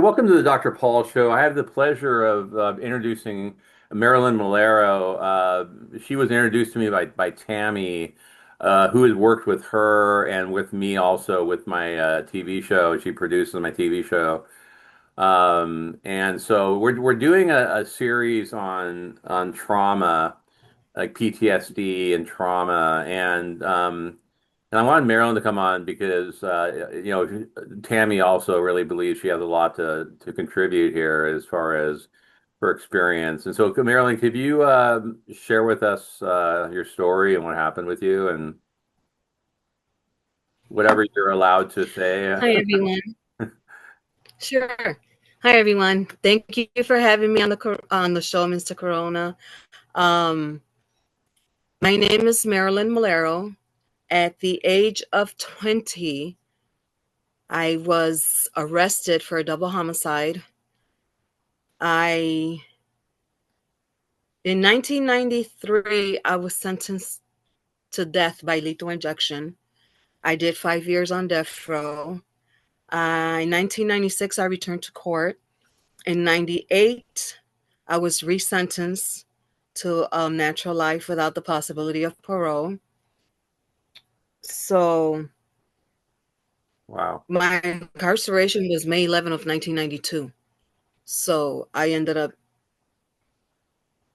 welcome to the Dr. Paul Show. I have the pleasure of introducing Marilyn Malero. She was introduced to me by Tammy, who has worked with her and with me also with my TV show. She produces my TV show. And so we're doing a series on trauma, like PTSD and trauma, and I wanted Marilyn to come on because Tammy also really believes she has a lot to contribute here as far as her experience. And so, Marilyn, could you share with us your story and what happened with you and whatever you're allowed to say? Hi, everyone. Sure. Hi, everyone. Thank you for having me on the show, Mr. Corona. Um, my name is Marilyn Malero. At the age of 20, I was arrested for a double homicide. In 1993, I was sentenced to death by lethal injection. I did 5 years on death row. In 1996, I returned to court. In 98, I was resentenced to natural life without the possibility of parole. So Wow. my incarceration was May 11 of 1992. So I ended up,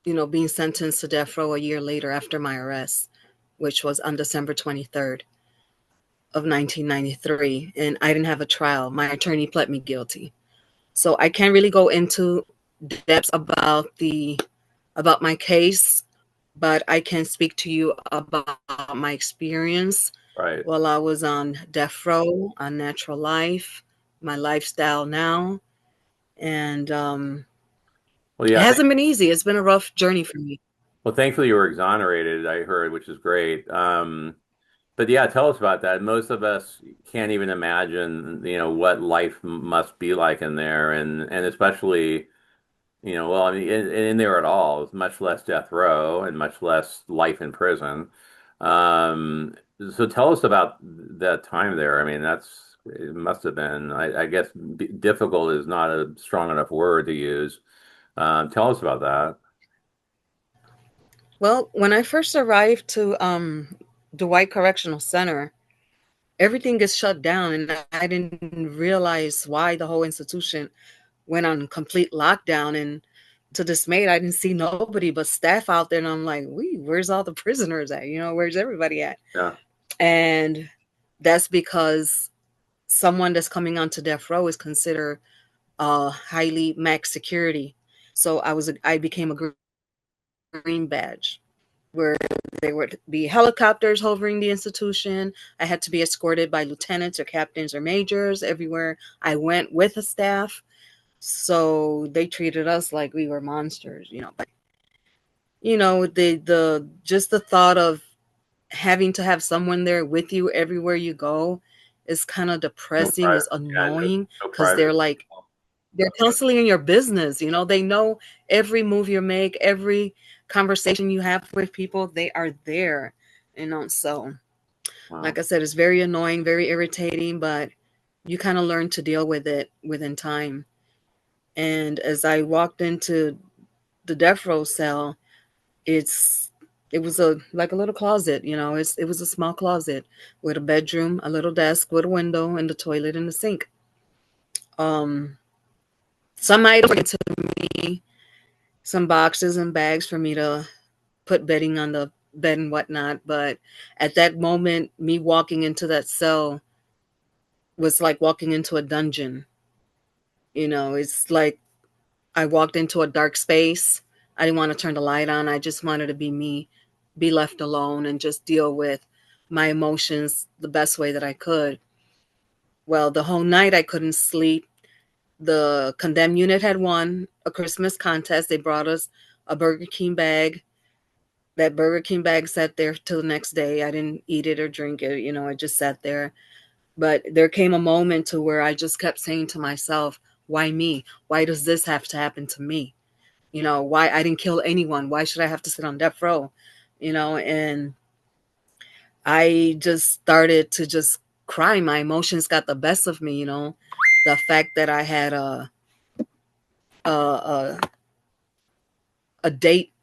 being sentenced to death row a year later after my arrest, which was on December 23rd of 1993. And I didn't have a trial. My attorney pled me guilty. So I can't really go into depth about my case, but I can speak to you about my experience Right. while I was on death row, on natural life, my lifestyle now. And Well, it yeah. hasn't been easy. It's been a rough journey for me. Well, thankfully you were exonerated, I heard, which is great. But yeah, tell us about that. Most of us can't even imagine, what life must be like in there, and especially. Well, I mean, in there at all, much less death row and much less life in prison. Um, so tell us about that time there. I mean, it must have been, I guess, difficult is not a strong enough word to use. Tell us about that. Well, when I first arrived to Dwight Correctional Center, everything gets shut down, and I didn't realize why the whole institution went on complete lockdown. And to dismay, I didn't see nobody but staff out there, and I'm like, where's all the prisoners at? Where's everybody at? Yeah. And that's because someone that's coming onto death row is considered highly max security. So I became a green badge, where there would be helicopters hovering the institution. I had to be escorted by lieutenants or captains or majors everywhere I went with a staff. So they treated us like we were monsters. But the just the thought of having to have someone there with you everywhere you go is kind of No depressing, private. is Yeah, annoying, no because they're private. like, they're constantly in your business. They know every move you make, every conversation you have with people, they are there. So like Wow. I said, it's very annoying, very irritating, but you kind of learn to deal with it within time. And as I walked into the death row cell, it was like a little closet. It was a small closet with a bedroom, a little desk with a window, and the toilet and the sink. um some items were given to me, some boxes and bags for me to put bedding on the bed and whatnot. But at that moment, me walking into that cell was like walking into a dungeon. It's like I walked into a dark space. I didn't want to turn the light on. I just wanted to be me, be left alone, and just deal with my emotions the best way that I could. Well, the whole night I couldn't sleep. The condemned unit had won a Christmas contest. They brought us a Burger King bag. That Burger King bag sat there till the next day. I didn't eat it or drink it. It just sat there. But there came a moment to where I just kept saying to myself, why me? Why does this have to happen to me? Why I didn't kill anyone? Why should I have to sit on death row? And I just started to just cry. My emotions got the best of me. The fact that I had uh, a date,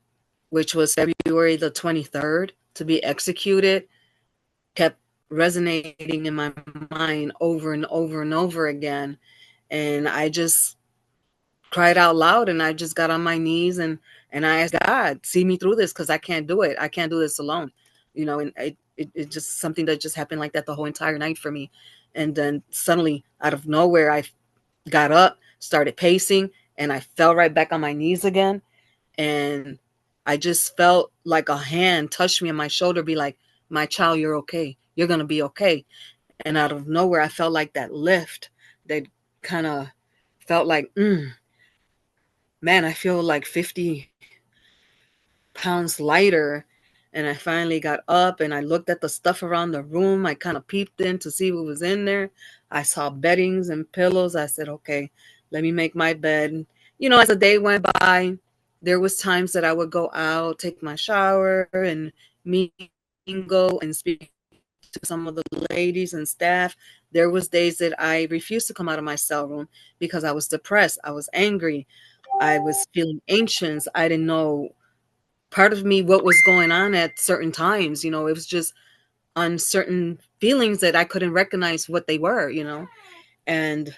which was February the 23rd, to be executed, kept resonating in my mind over and over and over again. And I just cried out loud, and I just got on my knees, and I asked God, see me through this, because I can't do it. I can't do this alone. And it just something that just happened like that the whole entire night for me. And then suddenly, out of nowhere, I got up, started pacing, and I fell right back on my knees again. And I just felt like a hand touched me on my shoulder, be like, my child, you're okay. You're going to be okay. And out of nowhere, I felt like that lift that kind of felt like, man, I feel like 50 pounds lighter. And I finally got up and I looked at the stuff around the room. I kind of peeped in to see what was in there. I saw beddings and pillows. I said, okay, let me make my bed. As the day went by, there was times that I would go out, take my shower, and mingle and speak to some of the ladies and staff. There was days that I refused to come out of my cell room because I was depressed. I was angry. I was feeling anxious. I didn't know part of me what was going on at certain times. It was just uncertain feelings that I couldn't recognize what they were. And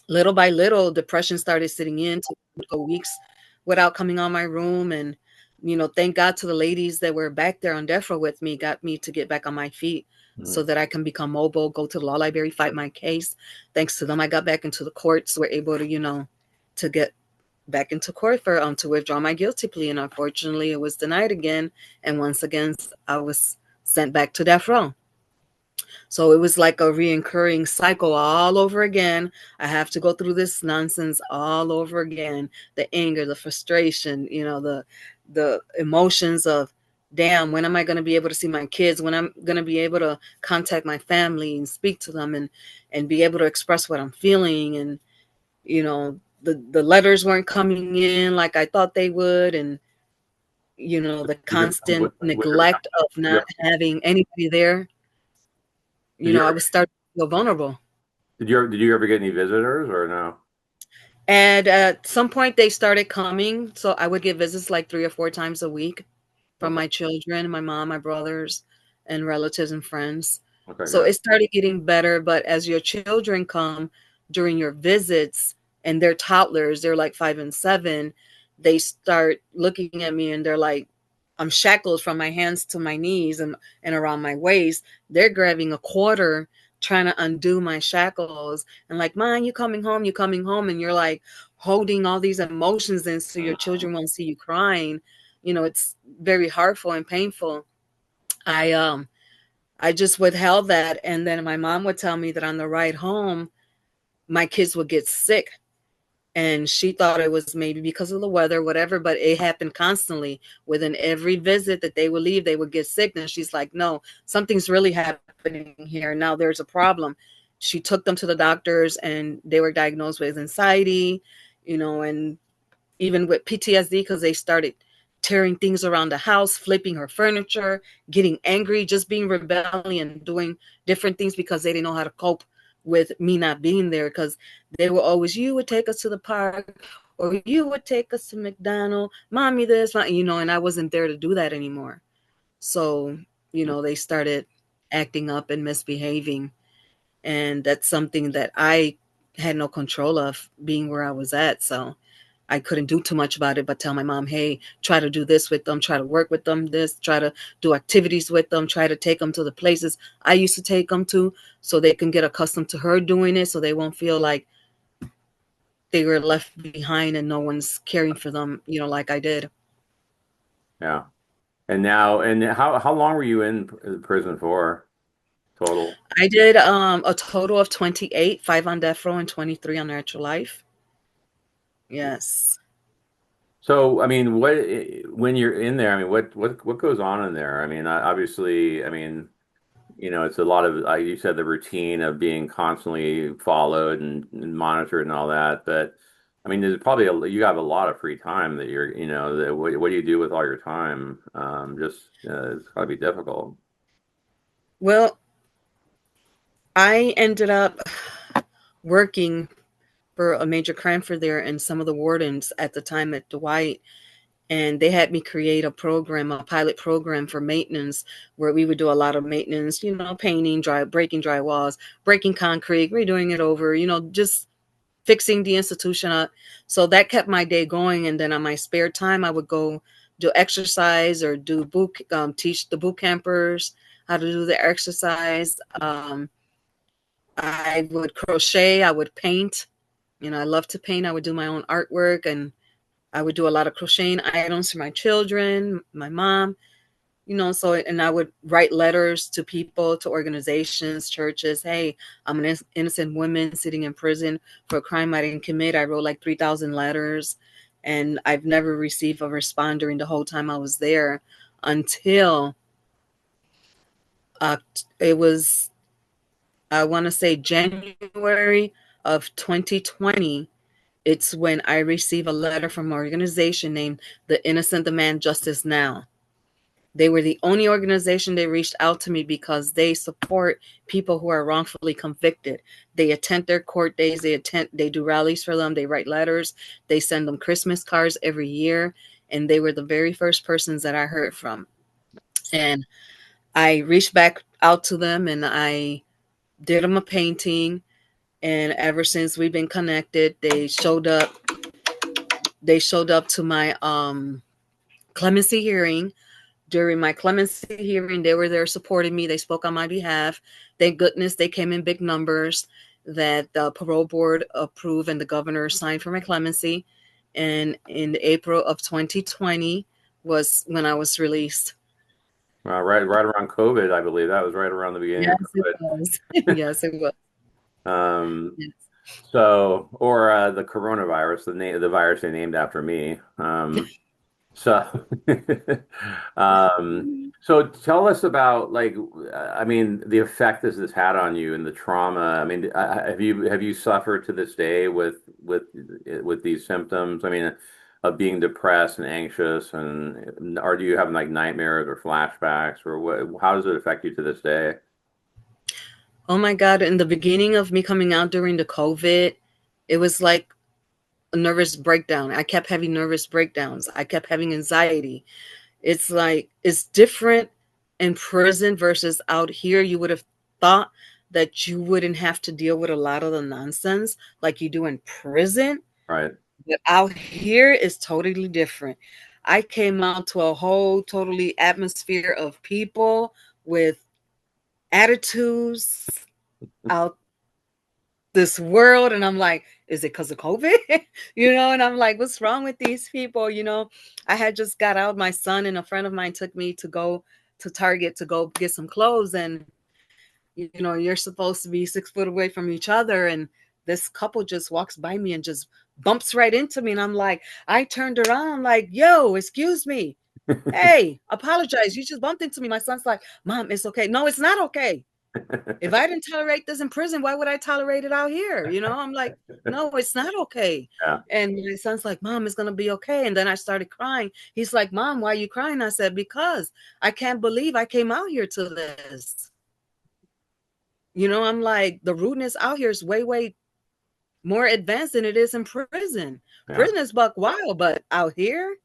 little by little, depression started sitting in to go weeks without coming on my room. And, thank God to the ladies that were back there on death row with me, got me to get back on my feet so that I can become mobile, go to the law library, fight my case. Thanks to them, I got back into the courts, were able to, to get back into court for to withdraw my guilty plea. And unfortunately, it was denied again. And once again, I was sent back to death row. So it was like a reoccurring cycle all over again. I have to go through this nonsense all over again. The anger, the frustration, the emotions of, damn, when am I going to be able to see my kids? When I'm going to be able to contact my family and speak to them and be able to express what I'm feeling. And, the letters weren't coming in like I thought they would. And, the constant neglect of not having anybody there. I was starting to feel vulnerable. Did you ever get any visitors or no? And at some point, they started coming. So I would get visits like 3 or 4 times a week from Okay. my children, my mom, my brothers, and relatives and friends. Okay, So good. it started getting better. But as your children come during your visits and they're toddlers, they're like 5 and 7, they start looking at me and they're like, I'm shackled from my hands to my knees and around my waist. They're grabbing a quarter, trying to undo my shackles. And like, Mom, you coming home, you coming home. And you're like holding all these emotions in so your children won't see you crying. It's very hurtful and painful. I just withheld that. And then my mom would tell me that on the ride home, my kids would get sick. And she thought it was maybe because of the weather, whatever, but it happened constantly. Within every visit that they would leave, they would get sick. And she's like, no, something's really happening here. Now there's a problem. She took them to the doctors and they were diagnosed with anxiety, and even with PTSD, because they started tearing things around the house, flipping her furniture, getting angry, just being rebellion, doing different things because they didn't know how to cope with me not being there. Because they were always, you would take us to the park or you would take us to McDonald's, mommy this, and I wasn't there to do that anymore. So, they started acting up and misbehaving. And that's something that I had no control of, being where I was at. So I couldn't do too much about it, but tell my mom, hey, try to do this with them, try to work with them, try to do activities with them, try to take them to the places I used to take them to so they can get accustomed to her doing it, so they won't feel like they were left behind and no one's caring for them, like I did. Yeah. And how long were you in prison for total? I did a total of 28, 5 on death row and 23 on natural life. Yes. So, I mean, when you're in there, I mean, what goes on in there? I mean, obviously, I mean, it's a lot of, like you said, the routine of being constantly followed and monitored and all that. But I mean, there's probably you have a lot of free time that that what do you do with all your time? Just it's gotta be difficult. Well, I ended up working for a major crime for there and some of the wardens at the time at Dwight. And they had me create a program, a pilot program for maintenance, where we would do a lot of maintenance, painting, breaking drywalls, breaking concrete, redoing it over, just fixing the institution up. So that kept my day going. And then on my spare time, I would go do exercise or teach the boot campers how to do the exercise. I would crochet, I would paint. I love to paint. I would do my own artwork, and I would do a lot of crocheting items for my children, my mom, and I would write letters to people, to organizations, churches. Hey, I'm an innocent woman sitting in prison for a crime I didn't commit. I wrote like 3,000 letters, and I've never received a response during the whole time I was there until uh, it was, I want to say, January of 2020. It's when I received a letter from an organization named The Innocent Demand Justice Now. They were the only organization that reached out to me because they support people who are wrongfully convicted. They attend their court days, they do rallies for them, they write letters, they send them Christmas cards every year, and they were the very first persons that I heard from. And I reached back out to them and I did them a painting, and ever since we've been connected, they showed up to my clemency hearing. During my clemency hearing, they were there supporting me. They spoke on my behalf. Thank goodness they came in big numbers, that the parole board approved and the governor signed for my clemency. And in April of 2020 was when I was released. Right around COVID, I believe. That was right around the beginning of Yes, it was. Yes, it was. COVID. Yes. Or the coronavirus, the virus they named after me. So, so tell us about like, I mean, the effect this had on you and the trauma. I mean, have you suffered to this day with these symptoms? I mean, of being depressed and anxious, and or do you have like nightmares or flashbacks, or what? How does it affect you to this day? Oh my God. In the beginning of me coming out during the COVID, it was like a nervous breakdown. I kept having nervous breakdowns. I kept having anxiety. It's like it's different in prison versus out here. You would have thought that you wouldn't have to deal with a lot of the nonsense like you do in prison, Right. but out here is totally different. I came out to a whole totally atmosphere of people with attitudes out this world, and I'm like, is it because of COVID? And I'm like, what's wrong with these people? I had just got out. My son and a friend of mine took me to go to Target to go get some clothes, and you're supposed to be 6 foot away from each other, and this couple just walks by me and just bumps right into me, and I'm like, I turned around, I'm like, yo, excuse me, hey, apologize, you just bumped into me. My son's like, Mom, it's okay. No, it's not okay. If I didn't tolerate this in prison, why would I tolerate it out here? I'm like, no, it's not okay. Yeah. And my son's like, Mom, it's going to be okay. And then I started crying. He's like, Mom, why are you crying? I said, because I can't believe I came out here to this. I'm like, the rudeness out here is way, way more advanced than it is in prison. Yeah. Prison is buck wild, but out here,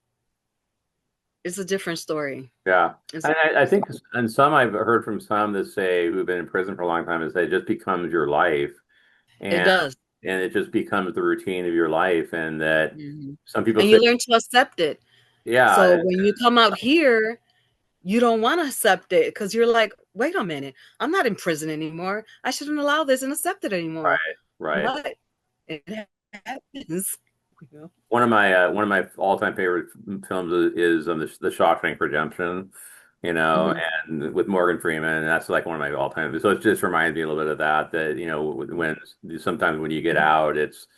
it's a different story. Yeah. It's a And I different think, story. and some I've heard from some that say who've been in prison for a long time is that it just becomes your life, It and does. it just becomes the routine of your life, and that Mhm. some people And say, you learn to accept it. So yeah, when you come out here, you don't want to accept it because you're like, wait a minute, I'm not in prison anymore. I shouldn't allow this and accept it anymore. right, right. But it happens. One of my all-time favorite films is the Shawshank Redemption, Mhm. and with Morgan Freeman, and that's like one of my all-time. So it just reminds me a little bit of that when sometimes when you get out, it's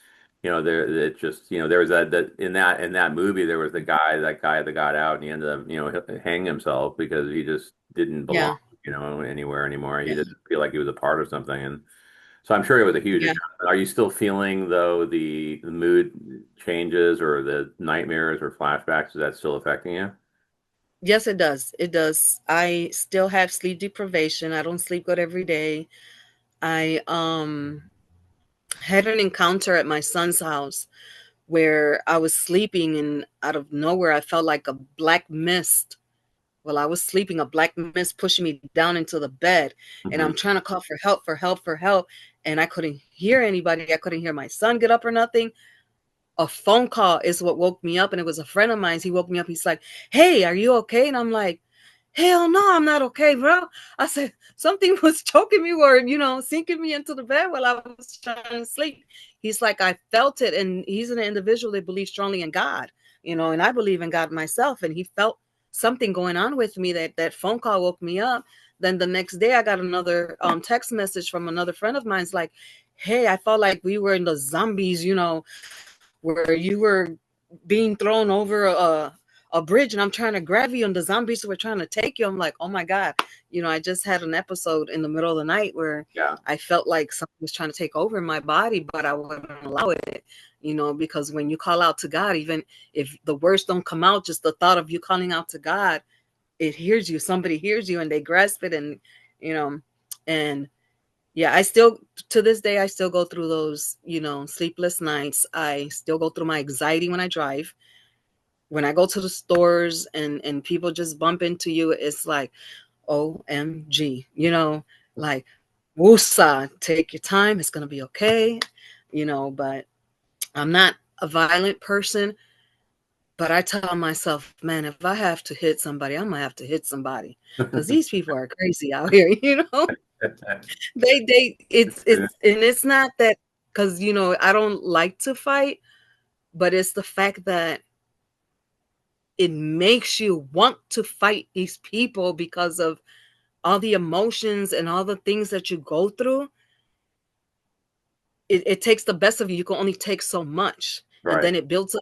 there it just there was that in that movie there was that guy that got out and he ended up hanging himself because he just didn't belong Yeah, anywhere anymore. He yeah, didn't feel like he was a part of something, and so I'm sure it was a huge yeah. adjustment. Are you still feeling though the mood changes or the nightmares or flashbacks? Is that still affecting you? Yes, it does. It does. I still have sleep deprivation. I don't sleep good every day. I had an encounter at my son's house where I was sleeping, and out of nowhere I felt like a black mist. Well, I was sleeping, a black mist pushing me down into the bed, and Hmm. I'm trying to call for help, for help, for help, and I couldn't hear anybody. I couldn't hear my son get up or nothing. A phone call is what woke me up, and it was a friend of mine. He woke me up. He's like, "Hey, are you okay?" And I'm like, "Hell no, I'm not okay, bro." I said something was choking me or, sinking me into the bed while I was trying to sleep. He's like, "I felt it." And he's an individual that believes strongly in God, and I believe in God myself. And he felt something going on with me. That phone call woke me up. Then the next day I got another text message from another friend of mine. It's like, "Hey, I felt like we were in the zombies, where you were being thrown over a bridge, and I'm trying to grab you and the zombies were trying to take you." I'm like, "Oh my God." I just had an episode in the middle of the night where Yeah. I felt like something was trying to take over my body, but I wouldn't allow it, because when you call out to God, even if the words don't come out, just the thought of you calling out to God, it hears you. Somebody hears you and they grasp it. And, you know, and yeah, I still, to this day, I still go through those, sleepless nights. I still go through my anxiety when I drive. When I go to the stores and people just bump into you, it's like, OMG, like, woosah, take your time. It's going to be okay, but I'm not a violent person. But I tell myself, man, if I have to hit somebody, I'm going to have to hit somebody, because these people are crazy out here, and it's not that, because I don't like to fight, but it's the fact that it makes you want to fight these people because of all the emotions and all the things that you go through. It takes the best of you. You can only take so much, and Right. then it builds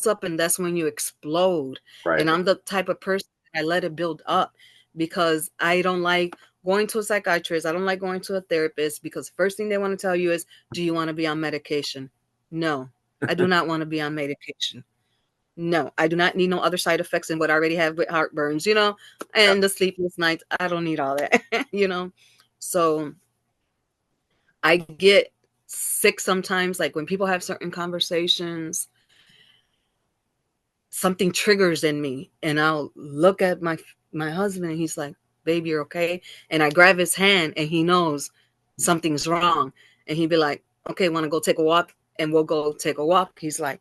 up, and that's when you explode. Right. And I'm the type of person, I let it build up, because I don't like going to a psychiatrist. I don't like going to a therapist, because first thing they want to tell you is, do you want to be on medication? No, I do not want to be on medication. No, I do not need no other side effects than what I already have with heartburns, Yeah. and the sleepless nights. I don't need all that, So I get sick sometimes, like when people have certain conversations, something triggers in me, and I'll look at my husband, and he's like, "Baby, you're okay?" And I grab his hand, and he knows something's wrong, and he'd be like, "Okay, want to go take a walk?" And we'll go take a walk. He's like,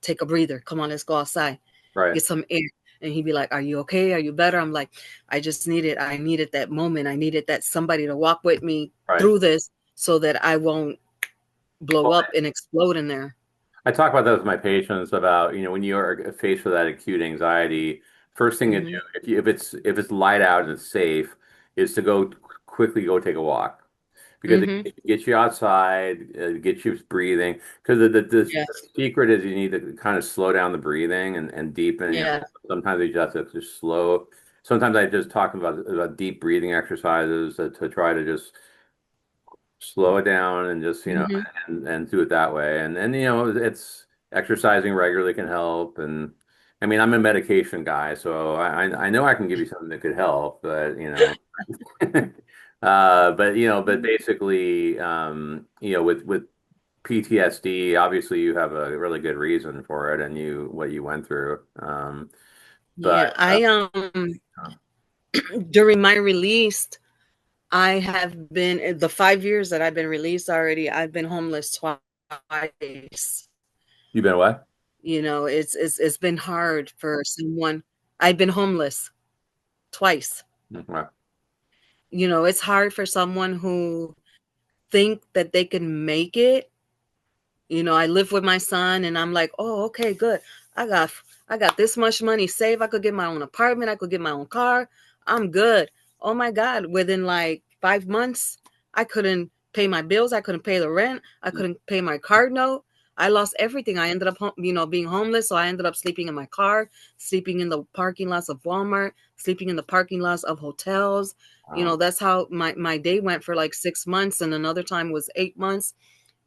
"Take a breather. Come on, let's go outside, Right. get some air." And he'd be like, "Are you okay? Are you better?" I'm like, I needed that moment. I needed that somebody to walk with me Right. through this, so that I won't blow Well, up and explode in there. I talk about that with my patients about, when you are faced with that acute anxiety, first thing to do, Hmm. if it's light out and it's safe, is to quickly go take a walk, because Hmm. it gets you outside, gets you breathing. Because the Yes. secret is you need to kind of slow down the breathing and deepen. Yeah. Sometimes you just have to just slow. Sometimes I just talk about deep breathing exercises to try to just slow it down and just Hmm. and do it that way. And it's exercising regularly can help. And I mean, I'm a medication guy, so I know I can give you something that could help, but but basically, with PTSD, obviously you have a really good reason for it, and what you went through. But Yeah. I During my release, I have been, the 5 years that I've been released already, I've been homeless twice. you've been what? It's been hard for someone. I've been homeless twice. Well, It's hard for someone who think that they can make it. I live with my son, and I'm like, "Oh, okay, good. I got I got this much money saved. I could get my own apartment. I could get my own car. I'm good." Oh my God. Within like 5 months, I couldn't pay my bills. I couldn't pay the rent. I couldn't pay my card note. I lost everything. I ended up, being homeless. So I ended up sleeping in my car, sleeping in the parking lots of Walmart, sleeping in the parking lots of hotels. That's how my day went for like 6 months. And another time was 8 months.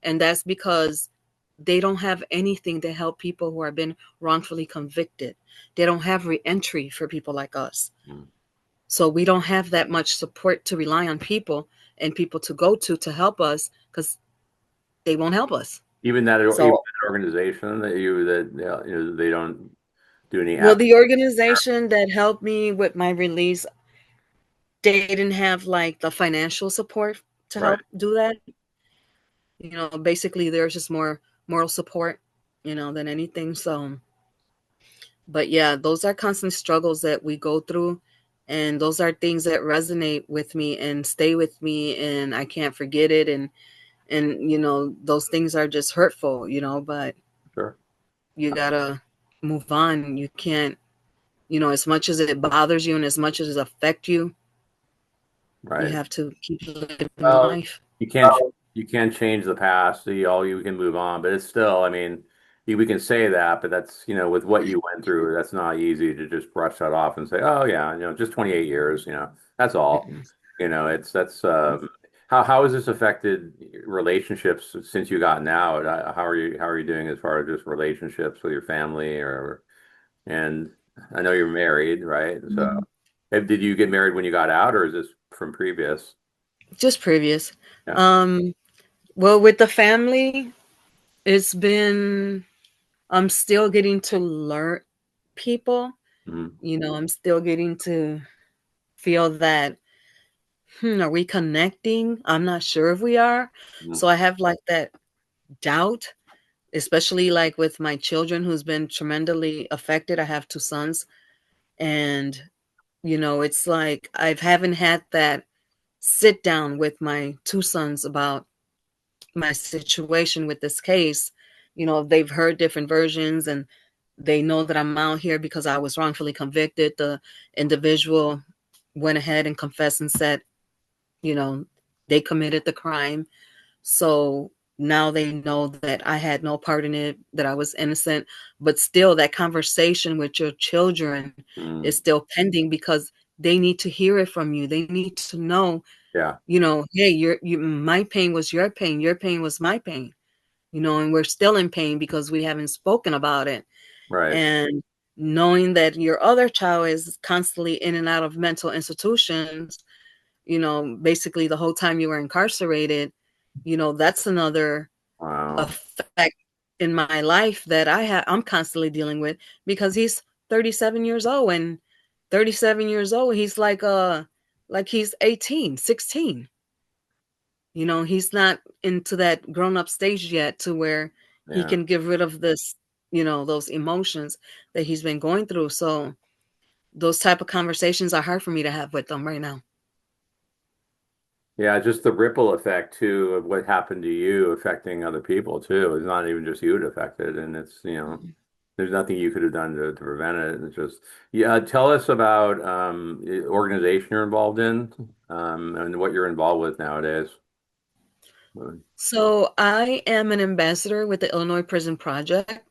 And that's because they don't have anything to help people who have been wrongfully convicted. They don't have reentry for people like us. mm, So we don't have that much support to rely on people and people to go to help us, because they won't help us. Even So, that organization they don't do any well, app. the organization that helped me with my release, they didn't have like the financial support to Right, help do that. Basically there's just more moral support, than anything. So, but yeah, those are constant struggles that we go through. And those are things that resonate with me and stay with me, and I can't forget it. And those things are just hurtful, but sure, you gotta move on. You can't, as much as it bothers you and as much as it affects you, you right. have to keep living Well, life. you can't you can't change the past. So you can move on, but it's still. I mean, we can say that, but that's with what you went through, that's not easy to just brush that off and say, oh yeah, just 28 years. That's all. Mm-mm. It's that's how has this affected relationships since you gotten out? How are you doing as far as just relationships with your family and I know you're married, right? So did you get married when you got out, or is this from previous? Just previous. Yeah. um well, with the family, it's been, I'm still getting to learn people. Mhm. I'm still getting to feel that, are we connecting? I'm not sure if we are. Mhm. So I have like that doubt, especially like with my children who's been tremendously affected. I have two sons, and it's like I haven't had that sit down with my two sons about my situation with this case. They've heard different versions, and they know that I'm out here because I was wrongfully convicted. The individual went ahead and confessed and said, you know, they committed the crime. So now they know that I had no part in it, that I was innocent. But still, that conversation with your children is Mhm. still pending because they need to hear it from you. They need to know, Yeah. hey, my pain was your pain was my pain, and we're still in pain because we haven't spoken about it. Right. And knowing that your other child is constantly in and out of mental institutions, basically the whole time you were incarcerated, that's another Wow. effect in my life that I'm constantly dealing with, because he's 37 years old, and 37 years old, he's like he's 18, 16. He's not into that grown up stage yet to where he Yeah. can get rid of this, those emotions that he's been going through. So those type of conversations are hard for me to have with them right now. Yeah, just the ripple effect too of what happened to you affecting other people too. It's not even just you it affected, and there's nothing you could have done to prevent it. It's just, yeah. Tell us about the organization you're involved in, and what you're involved with nowadays. So I am an ambassador with the Illinois Prison Project.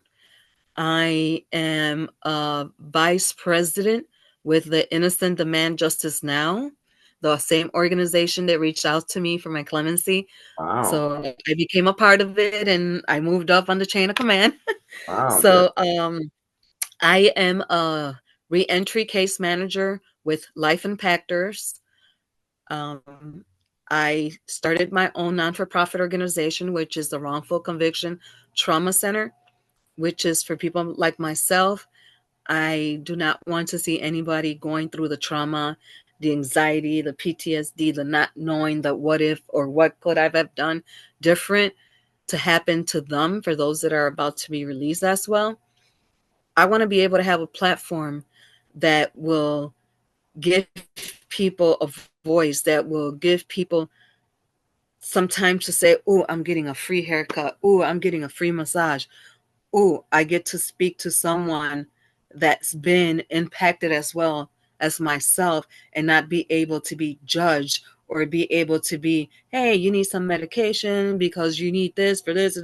I am a vice president with the Innocent Demand Justice Now, the same organization that reached out to me for my clemency. Wow. So I became a part of it, and I moved up on the chain of command. Wow. Good. So I am a reentry case manager with Life Impactors. Um, I started my own non-for-profit organization, which is the Wrongful Conviction Trauma Center, which is for people like myself. I do not want to see anybody going through the trauma, the anxiety, the PTSD, the not knowing the what if or what could I have done different to happen to them, for those that are about to be released as well. I want to be able to have a platform that will give people a voice, that will give people sometimes to say, oh, I'm getting a free haircut. Oh, I'm getting a free massage. Oh, I get to speak to someone that's been impacted as well as myself, and not be able to be judged, or be able to be, hey, you need some medication because you need this for this.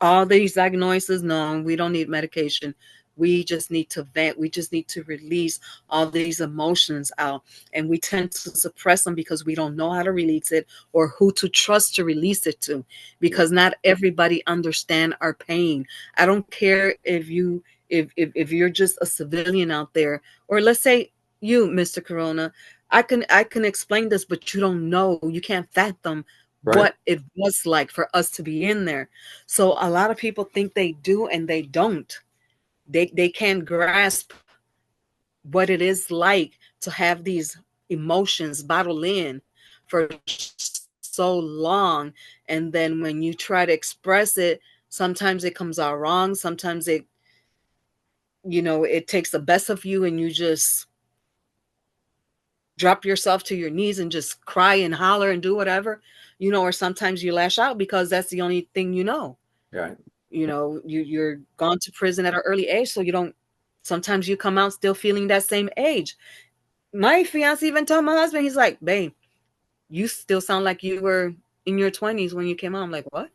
All these diagnoses. No, we don't need medication. We just need to vent. We just need to release all these emotions out. And we tend to suppress them because we don't know how to release it, or who to trust to release it to, Yeah. because not everybody understand our pain. I don't care if if you're just a civilian out there, or let's say you, Mr. Corona. I can explain this, but you don't know. You can't fathom Right. what it was like for us to be in there. So a lot of people think they do and they don't. They can't grasp what it is like to have these emotions bottled in for so long, and then when you try to express it, sometimes it comes out wrong, sometimes it, it takes the best of you and you just drop yourself to your knees and just cry and holler and do whatever, or sometimes you lash out because that's the only thing Yeah. you're gone to prison at an early age, so you don't, sometimes you come out still feeling that same age. My fiance even told my husband, he's like, babe, you still sound like you were in your 20s when you came out. I'm like, what?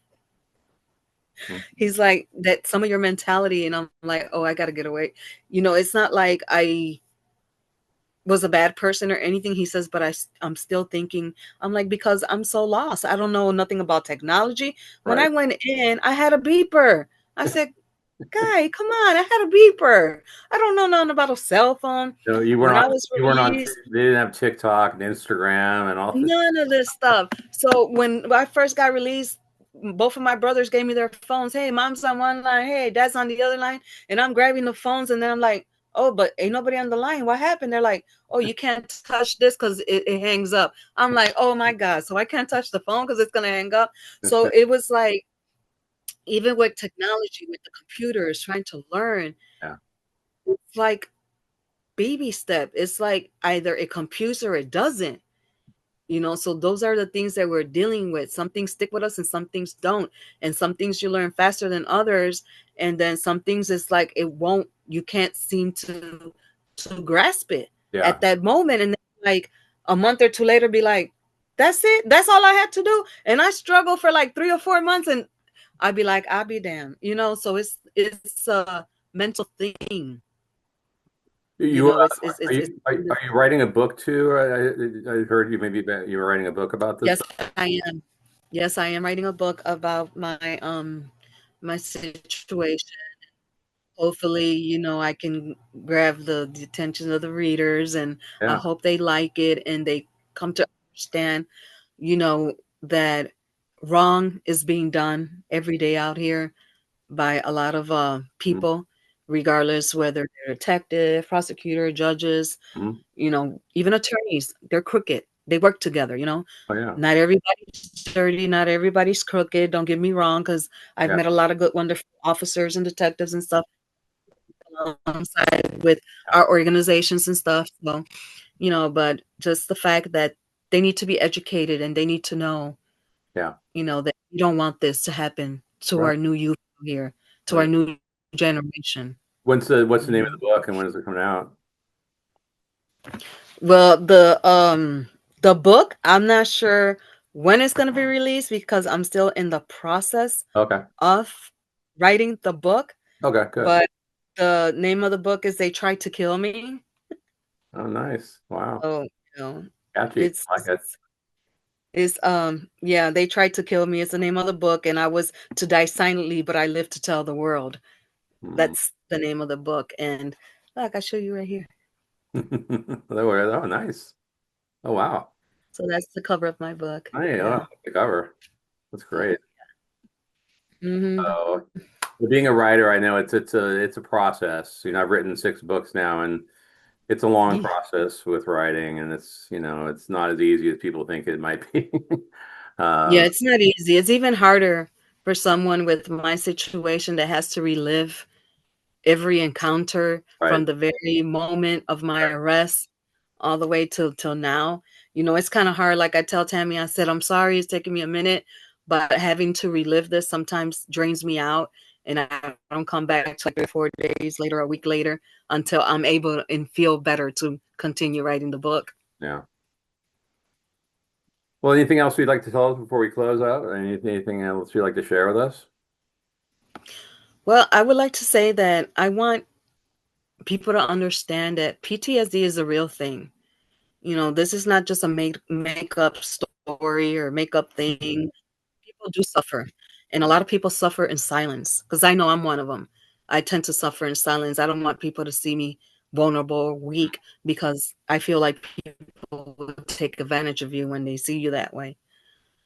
Mm-hmm. He's like, that some of your mentality. And I'm like, oh, I got to get away. It's not like I was a bad person or anything. He says, but I'm still thinking, I'm like, because I'm so lost. I don't know nothing about technology. When I Right. went in, I had a beeper. I said, guy, come on. I had a beeper. I don't know nothing about a cell phone. So When I was you weren't on, released, they didn't have TikTok and Instagram and all this. none of this stuff. So when I first got released, both of my brothers gave me their phones. Hey, mom's on one line. Hey, dad's on the other line. And I'm grabbing the phones, and then I'm like, oh, but ain't nobody on the line. What happened? They're like, oh, you can't touch this because it hangs up. I'm like, oh my God. So I can't touch the phone because it's going to hang up. So it was like, even with technology, with the computers, trying to learn, Yeah. it's like baby step. It's like either it computes or it doesn't. So those are the things that we're dealing with. Some things stick with us and some things don't, and some things you learn faster than others, and then some things it's like you can't seem to grasp it Yeah. at that moment, and then like a month or two later be like, that's it, that's all I had to do. And I struggle for like 3 or 4 months, and I'd be like, I'll be damned. So it's a mental thing. You It's are you writing a book too? I heard you were writing a book about this Yes, stuff. I am. Yes, I am writing a book about my situation. Hopefully, I can grab the attention of the readers, and I Yeah. hope they like it and they come to understand, that wrong is being done every day out here by a lot of people, regardless whether they're detective, prosecutor, judges, Mm-hmm. even attorneys. They're crooked. They work together. Oh yeah. Not everybody's dirty, not everybody's crooked. Don't get me wrong, because I've Yeah. met a lot of good, wonderful officers and detectives and stuff alongside with Yeah. our organizations and stuff. So, but just the fact that they need to be educated and they need to know, Yeah. that we don't want this to happen to Right. our new youth here, to our Right. new generation. What's the name of Mhm. the book and when is it coming out? Well, the book, I'm not sure when it's going to be released because I'm still in the process Okay. of writing the book, Okay. Good. but the name of the book is They Tried to Kill Me. Oh, nice. Wow. Oh, you know, Catchy. it's I like it. yeah, They Tried to Kill Me is the name of the book, and I was to die silently, but I live to tell the world. Hmm. That's the name of the book, and look, I show you right here. Oh, nice. Oh, wow. So that's the cover of my book. Hey, oh, Yeah. the cover. That's Oh. great. Hmm. So, being a writer, I know it's a process. I've written 6 books now, and it's a long process with writing, and it's not as easy as people think it might be. Yeah, Um, it's not easy. It's even harder for someone with my situation that has to relive every encounter right. from the very moment of my arrest all the way till now. It's kind of hard. Like I tell Tammy, I said, I'm sorry it's taking me a minute, but having to relive this sometimes drains me out. And I don't come back to like 3 or 4 days later, a week later, until I'm able and feel better to continue writing the book. Yeah. Well, anything else you'd like to tell us before we close out? Anything else you'd like to share with us? Well, I would like to say that I want people to understand that PTSD is a real thing. This is not just a make up story or make up thing. People do suffer, and a lot of people suffer in silence, because I know I'm one of them. I tend to suffer in silence. I don't want people to see me vulnerable or weak, because I feel like people will take advantage of you when they see you that way.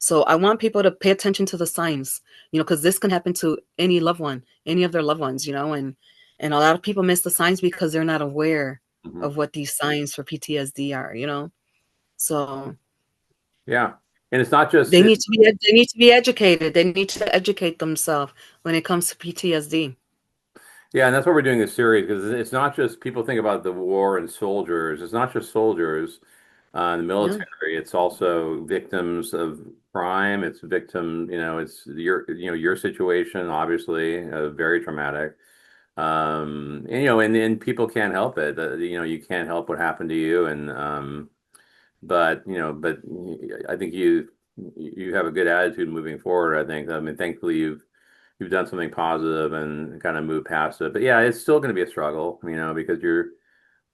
So I want people to pay attention to the signs, because this can happen to any loved one, any of their loved ones, and a lot of people miss the signs because they're not aware Hmm. of what these signs for PTSD are. So Yeah. And it's not just, they need to be educated. They need to educate themselves when it comes to PTSD. yeah, and that's what we're doing this series because it's not just people think about the war and soldiers. It's not just soldiers in the Yeah. military. It's also victims of crime. It's victim, it's your situation, obviously, very traumatic. And people can't help it. You can't help what happened to you, and but I think you have a good attitude moving forward. I think. I mean, thankfully you've done something positive and kind of moved past it. But yeah, it's still going to be a struggle, because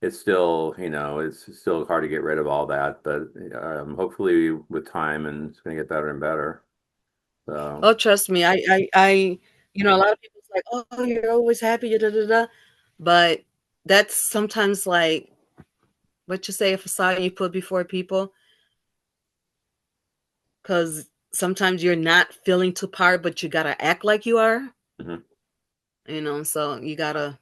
it's still hard to get rid of all that. But hopefully with time, and it's going to get better and better. So. Oh, trust me, a lot of people's like, oh, you're always happy, da da da. But that's sometimes like what you say, a facade you put before people, because sometimes you're not feeling too part, but you gotta act like you are, Mhm. so you gotta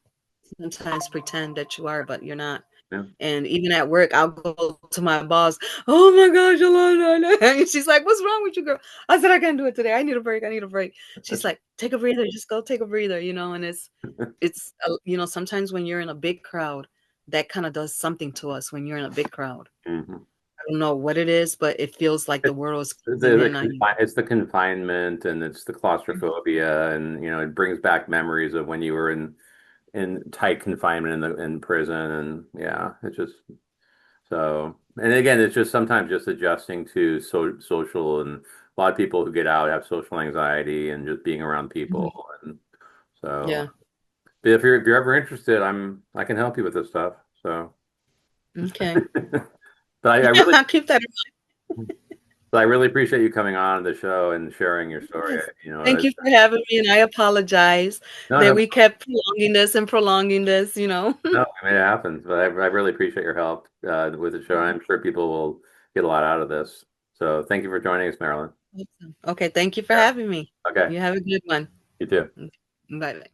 sometimes pretend that you are, but you're not. Yeah. And even at work, I'll go to my boss, oh my gosh, Yolanda. And she's like, what's wrong with you, girl? I said, I can't do it today. I need a break. I need a break. She's like, take a breather. Just go take a breather, and sometimes when you're in a big crowd, that kind of does something to us when you're in a big crowd. Mhm. I don't know what it is, but it feels like the world is closing The in on you. it's the confinement and it's the claustrophobia, and it brings back memories of when you were in tight confinement in prison, and yeah, it's just so. And again, it's just sometimes just adjusting to social, and a lot of people who get out have social anxiety and just being around Mhm. people, and so. Yeah. But if you're ever interested, I can help you with this stuff. So, Okay. but I really I'll keep that in but I really appreciate you coming on the show and sharing your mind. story. Yes. Thank you for having me, and I apologize No, that no, we kept prolonging this and prolonging this. no, I mean, it happens. But I really appreciate your help with the show. I'm sure people will get a lot out of this. So thank you for joining us, Marilyn. Awesome. Okay, thank you for Yeah. having me. Okay. You have a good one. You too. Bye.